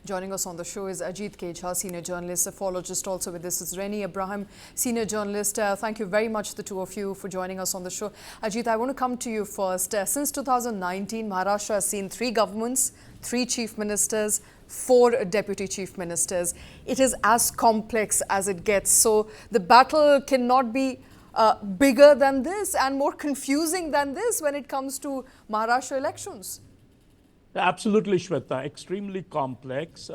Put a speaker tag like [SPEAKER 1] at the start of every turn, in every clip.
[SPEAKER 1] Joining us on the show is Ajit Kejha, senior journalist, a pholologist. Also with us is Reni Abraham, senior journalist. Thank you very much, the two of you, for joining us on the show. Ajit, I want to come to you first. Since 2019, Maharashtra has seen 3 governments, 3 chief ministers, 4 deputy chief ministers. It is as complex as it gets. So the battle cannot be bigger than this and more confusing than this when it comes to Maharashtra elections.
[SPEAKER 2] Absolutely, Shweta. Extremely complex.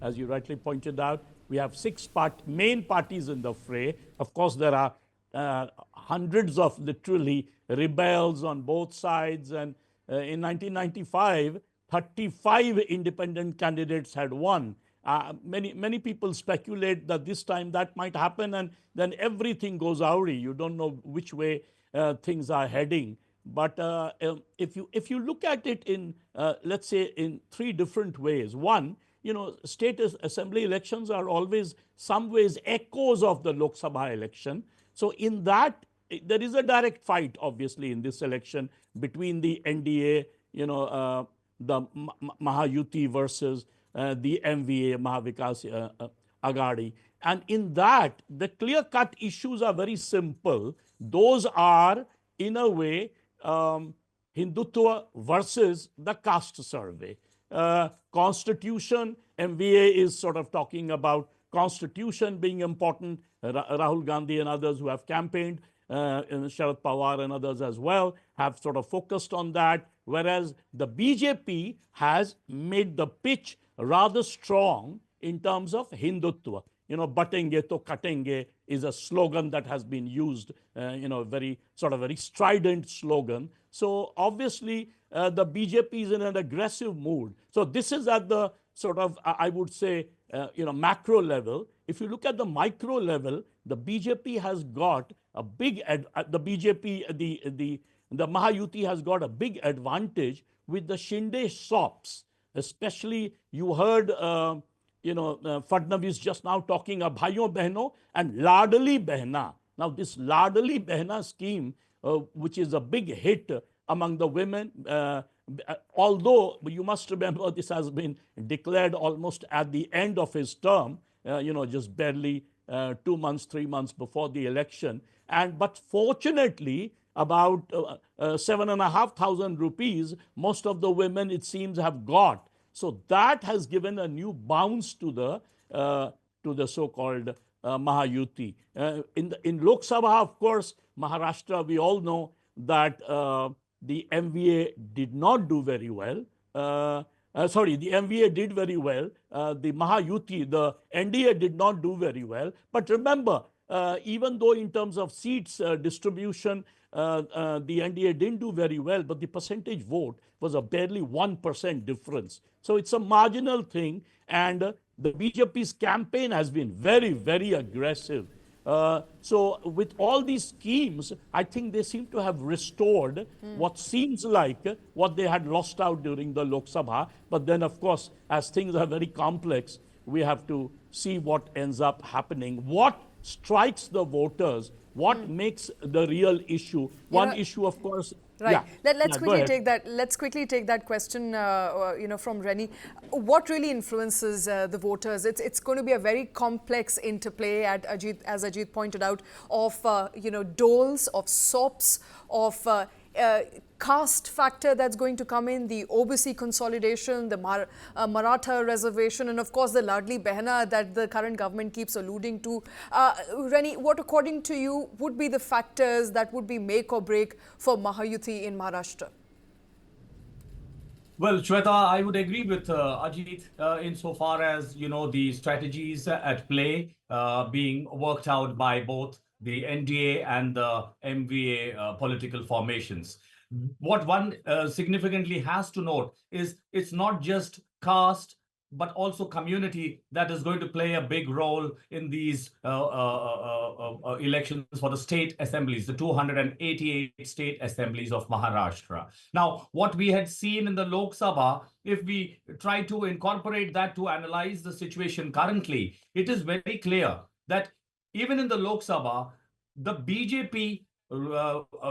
[SPEAKER 2] As you rightly pointed out, we have 6 main parties in the fray. Of course, there are hundreds of literally rebels on both sides. And in 1995, 35 independent candidates had won. Many people speculate that this time that might happen and then everything goes awry. You don't know which way things are heading. But if you look at it in, let's say, in 3 different ways. One, state assembly elections are always some ways echoes of the Lok Sabha election. So in that, there is a direct fight, obviously, in this election between the NDA, the Mahayuti versus the MVA, Maha Vikas Aghadi. And in that, the clear-cut issues are very simple. Those are, in a way, Hindutva versus the caste survey. Constitution, MVA is sort of talking about constitution being important. Rahul Gandhi and others who have campaigned, Sharad Pawar and others as well, have sort of focused on that. Whereas the BJP has made the pitch rather strong in terms of Hindutva. Batenge to katenge is a slogan that has been used, very strident slogan. So obviously the BJP is in an aggressive mood. So this is at the sort of, I would say, macro level. If you look at the micro level, the BJP has got a big, the Mahayuti has got a big advantage with the Shinde SOPs. Especially, you heard Fadnavis just now talking of Bhaiyon Behno and Ladali Behna. Now, this Ladali Behna scheme, which is a big hit among the women, although you must remember this has been declared almost at the end of his term, just barely 2 months, 3 months before the election. But fortunately, about 7,500 rupees, most of the women, it seems, have got. So that has given a new bounce to the so-called Mahayuti. In Lok Sabha, of course, Maharashtra, we all know that the MVA did not do very well. The MVA did very well. The Mahayuti, the NDA did not do very well. But remember, even though in terms of seats distribution, the NDA didn't do very well, but the percentage vote was a barely 1% difference. So it's a marginal thing, and the BJP's campaign has been very, very aggressive. So with all these schemes, I think they seem to have restored what seems like what they had lost out during the Lok Sabha. But then, of course, as things are very complex, we have to see what ends up happening. What strikes the voters? What makes the real issue? One issue, of course.
[SPEAKER 1] Right. Yeah. Let's quickly take that. Let's quickly take that question. From Reni. What really influences the voters? It's going to be a very complex interplay, as Ajit pointed out, of doles, of SOPs, of caste factor that's going to come in, the OBC consolidation, the Maratha reservation, and of course the Ladli Behna that the current government keeps alluding to. Reni, what according to you would be the factors that would be make or break for Mahayuti in Maharashtra?
[SPEAKER 3] Well, Shweta, I would agree with Ajit insofar as, the strategies at play being worked out by both the NDA and the MVA political formations. What one significantly has to note is it's not just caste, but also community that is going to play a big role in these elections for the state assemblies, the 288 state assemblies of Maharashtra. Now, what we had seen in the Lok Sabha, if we try to incorporate that to analyze the situation currently, it is very clear that even in the Lok Sabha, the BJP,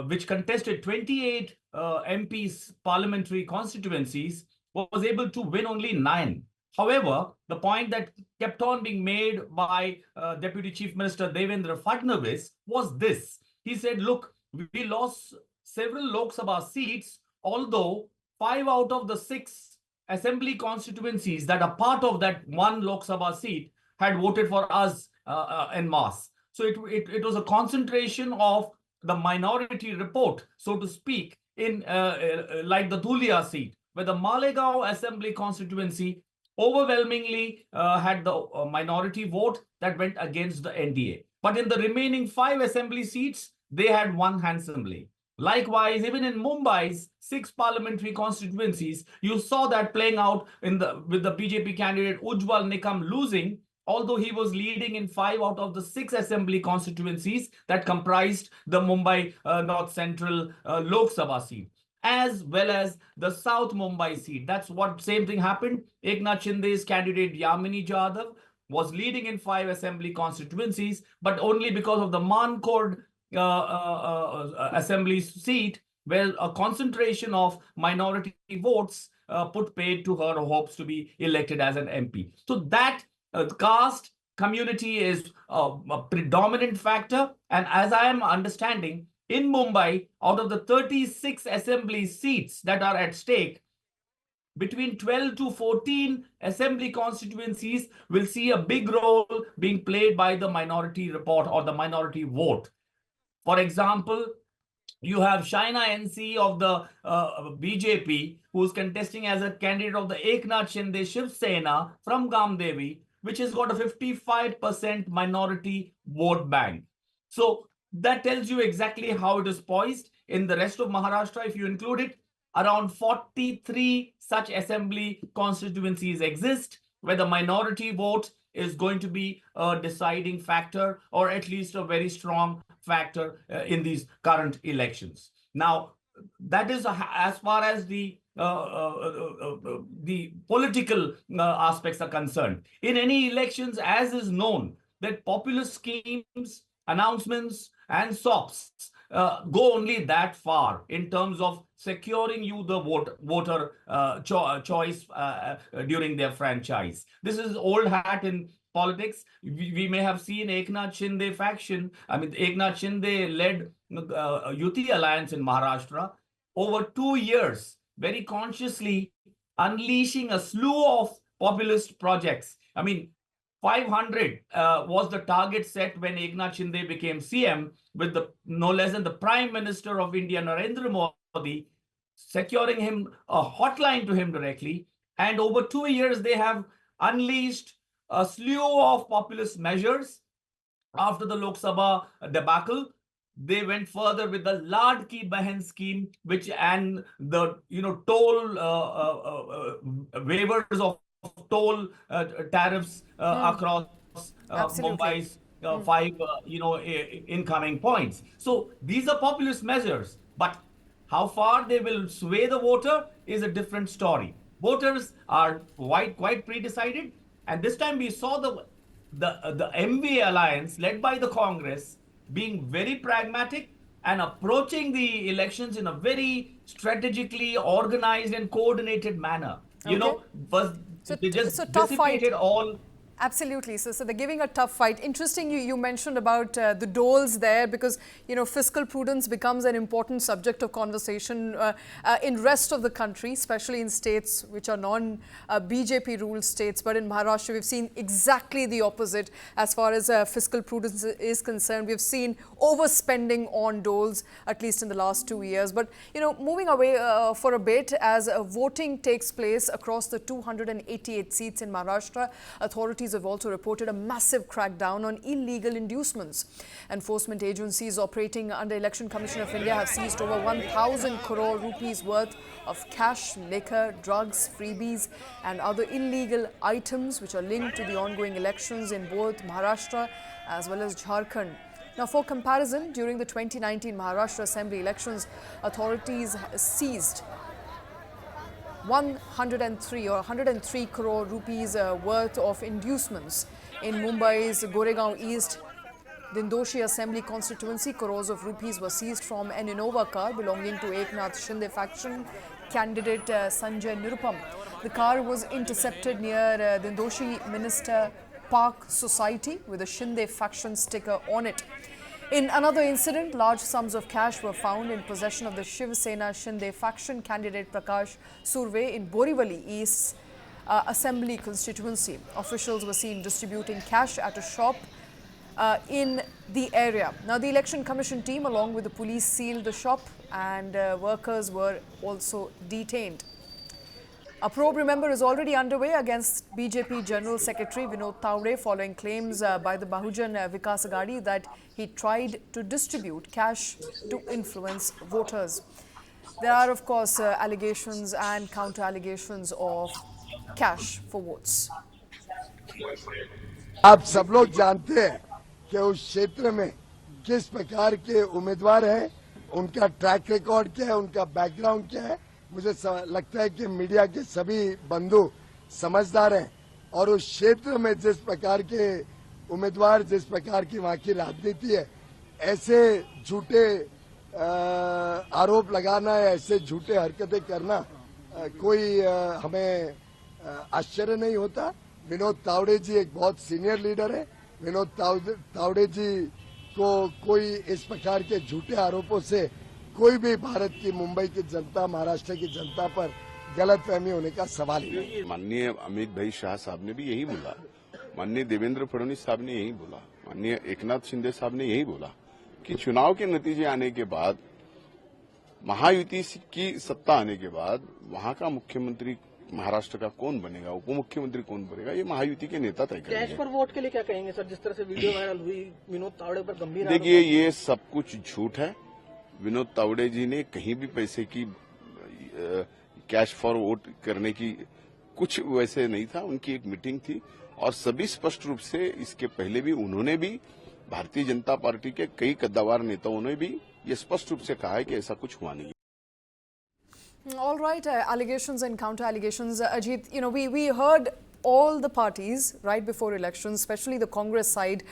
[SPEAKER 3] which contested 28 MPs parliamentary constituencies, was able to win only 9. However, the point that kept on being made by Deputy Chief Minister Devendra Fadnavis was this. He said, look, we lost several Lok Sabha seats, although 5 out of the 6 assembly constituencies that are part of that one Lok Sabha seat had voted for us en masse. So it was a concentration of the minority report, so to speak, in like the Dhulia seat, where the Malegaon assembly constituency overwhelmingly had the minority vote that went against the NDA. But in the remaining 5 assembly seats, they had won handsomely. Likewise, even in Mumbai's 6 parliamentary constituencies, you saw that playing out with the BJP candidate Ujjwal Nikam losing, although he was leading in 5 out of the 6 assembly constituencies that comprised the Mumbai North Central Lok Sabha seat, as well as the South Mumbai seat. That's what same thing happened. Eknath Shinde's candidate Yamini Jadhav was leading in 5 assembly constituencies, but only because of the Mankhurd assembly seat, where a concentration of minority votes put paid to her hopes to be elected as an MP. So that caste community is a predominant factor. And as I am understanding, in Mumbai, out of the 36 assembly seats that are at stake, between 12 to 14 assembly constituencies will see a big role being played by the minority report or the minority vote. For example, you have Shaina NC of the BJP, who is contesting as a candidate of the Eknath Shinde Shiv Sena from Gamdevi, which has got a 55% minority vote bank. So that tells you exactly how it is poised. In the rest of Maharashtra, if you include it, around 43 such assembly constituencies exist, where the minority vote is going to be a deciding factor, or at least a very strong factor in these current elections. Now, that is as far as the political aspects are concerned. In any elections, as is known, that populist schemes, announcements, and SOPs go only that far in terms of securing you the voter choice during their franchise. This is old hat in politics. We may have seen Eknath Shinde faction, Eknath Shinde-led Yuti alliance in Maharashtra over 2 years, very consciously unleashing a slew of populist projects. 500 was the target set when Eknath Shinde became CM, with no less than the Prime Minister of India, Narendra Modi, securing him a hotline to him directly. And over 2 years, they have unleashed a slew of populist measures. After the Lok Sabha debacle, they went further with the Lad Ki Bahan scheme, and the toll waivers of toll tariffs across Mumbai's 5 incoming points. So these are populist measures, but how far they will sway the voter is a different story. Voters are quite pre-decided, and this time we saw the MVA alliance led by the Congress being very pragmatic and approaching the elections in a very strategically organized and coordinated manner. They just dissipated all.
[SPEAKER 1] Absolutely. So they're giving a tough fight. Interesting, you mentioned about the doles there, because, fiscal prudence becomes an important subject of conversation in rest of the country, especially in states which are non-BJP ruled states. But in Maharashtra, we've seen exactly the opposite as far as fiscal prudence is concerned. We've seen overspending on doles, at least in the last 2 years. But, moving away for a bit, as voting takes place across the 288 seats in Maharashtra, authorities have also reported a massive crackdown on illegal inducements. Enforcement agencies operating under Election Commission of India have seized over 1,000 crore rupees worth of cash, liquor, drugs, freebies and other illegal items which are linked to the ongoing elections in both Maharashtra as well as Jharkhand. Now, for comparison, during the 2019 Maharashtra Assembly elections, authorities seized 103 crore rupees worth of inducements. In Mumbai's Goregaon East, Dindoshi Assembly constituency, crores of rupees were seized from an Innova car belonging to Eknath Shinde faction. candidate Sanjay Nirupam. The car was intercepted near the Doshi Minister Park Society with a Shinde faction sticker on it. In another incident, large sums of cash were found in possession of the Shiv Sena Shinde faction candidate Prakash Surve in Borivali East Assembly constituency. Officials were seen distributing cash at a shop in the area. Now, the Election Commission team along with the police sealed the shop and workers were also detained. A probe, remember, is already underway against BJP General Secretary Vinod Tawde following claims by the Maha Vikas Aghadi that he tried to distribute cash to influence voters. There are, of course, allegations and counter-allegations of cash for votes.
[SPEAKER 4] आप सब लोग जानते हैं कि उस क्षेत्र में किस प्रकार के उम्मीदवार हैं, उनका ट्रैक रिकॉर्ड क्या है, उनका बैकग्राउंड क्या है। मुझे लगता है कि मीडिया के सभी बंधु समझदार हैं और उस क्षेत्र में जिस प्रकार के उम्मीदवार, जिस प्रकार की वहां की राजनीति है, ऐसे झूठे आरोप लगाना या ऐसे झूठे हरकतें करना कोई हमें आश्चर्य नहीं होता। विनोद तावड़े जी एक बहुत सीनियर लीडर है। विनोद तावड़े जी को कोई इस प्रकार के झूठे आरोपों से कोई भी भारत की, मुंबई की जनता, महाराष्ट्र की जनता पर गलतफहमी होने का सवाल ही नहीं।
[SPEAKER 5] माननीय अमित भाई शाह साहब ने भी यही बोला, माननीय देवेंद्र फडणवीस साहब ने यही बोला, माननीय एकनाथ शिंदे साहब ने यही बोला कि चुनाव के नतीजे आने के बाद, महायुति की सत्ता आने के बाद वहां का मुख्यमंत्री महाराष्ट्र का कौन बनेगा, उप मुख्यमंत्री कौन बनेगा, ये महायुति के नेता तय करेंगे।
[SPEAKER 6] कैश पर वोट के लिए क्या कहेंगे सर? जिस तरह से वीडियो वायरल हुई, विनोद तावड़े पर गंभीर
[SPEAKER 5] देखिए, ये सब कुछ झूठ है। विनोद तावड़े जी ने कहीं भी पैसे की कैश फॉर वोट करने की कुछ वैसे नहीं था। उनकी एक मीटिंग थी और सभी स्पष्ट रूप से इसके पहले भी उन्होंने भी, भारतीय जनता पार्टी के कई कद्दावर नेताओं ने भी ये स्पष्ट रूप से कहा है कि ऐसा कुछ हुआ नहीं।
[SPEAKER 1] All right, allegations and counter-allegations. Ajit, you know, we heard all the parties right before elections, especially the Congress side,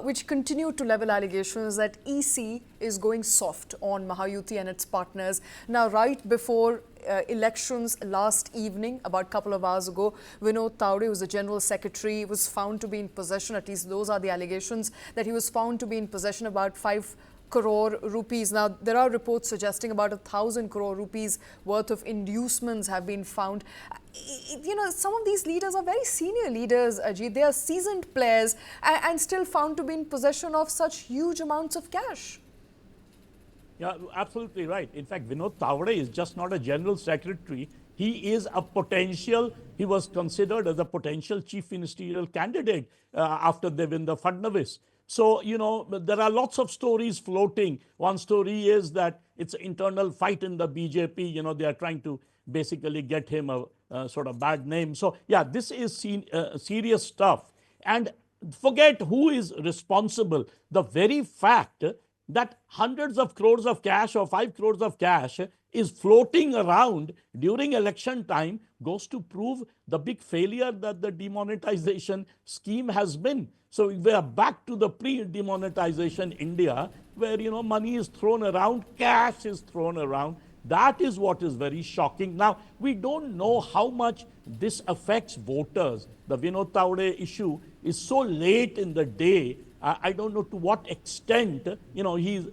[SPEAKER 1] which continue to level allegations that EC is going soft on Mahayuti and its partners. Now, right before elections last evening, about a couple of hours ago, Vinod Tawde, who was the General Secretary, was found to be in possession, at least those are the allegations, that he was found to be in possession about 5 crore rupees. Now, there are reports suggesting about 1,000 crore rupees worth of inducements have been found. You know, some of these leaders are very senior leaders, Ajit. They are seasoned players and still found to be in possession of such huge amounts of cash.
[SPEAKER 2] Yeah, absolutely right. In fact, Vinod Tawde is just not a general secretary. He is a potential, he was considered as a potential chief ministerial candidate after Devendra Fadnavis. So, you know, there are lots of stories floating. One story is that it's an internal fight in the BJP. You know, they are trying to basically get him a sort of bad name. So, yeah, this is serious stuff. And forget who is responsible. The very fact that hundreds of crores of cash or 5 crores of cash is floating around during election time goes to prove the big failure that the demonetization scheme has been. So we are back to the pre-demonetization India where, you know, money is thrown around, cash is thrown around. That is what is very shocking. Now, we don't know how much this affects voters. The Vinod Tawde issue is so late in the day. I don't know to what extent, you know, he's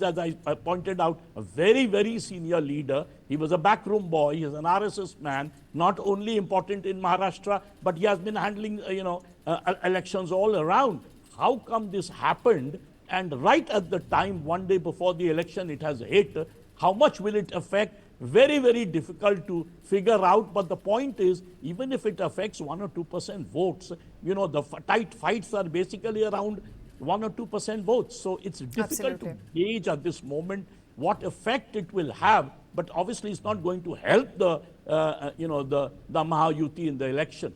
[SPEAKER 2] as I pointed out, a very, very senior leader. He was a backroom boy. He's an RSS man, not only important in Maharashtra, but he has been handling, elections all around. How come this happened? And right at the time, one day before the election, it has hit. How much will it affect? Very, very difficult to figure out. But the point is, even if it affects 1 or 2% votes, you know, the tight fights are basically around 1 or 2% votes. So it's difficult to gauge at this moment what effect it will have. But obviously, it's not going to help the, the Mahayuti in the election.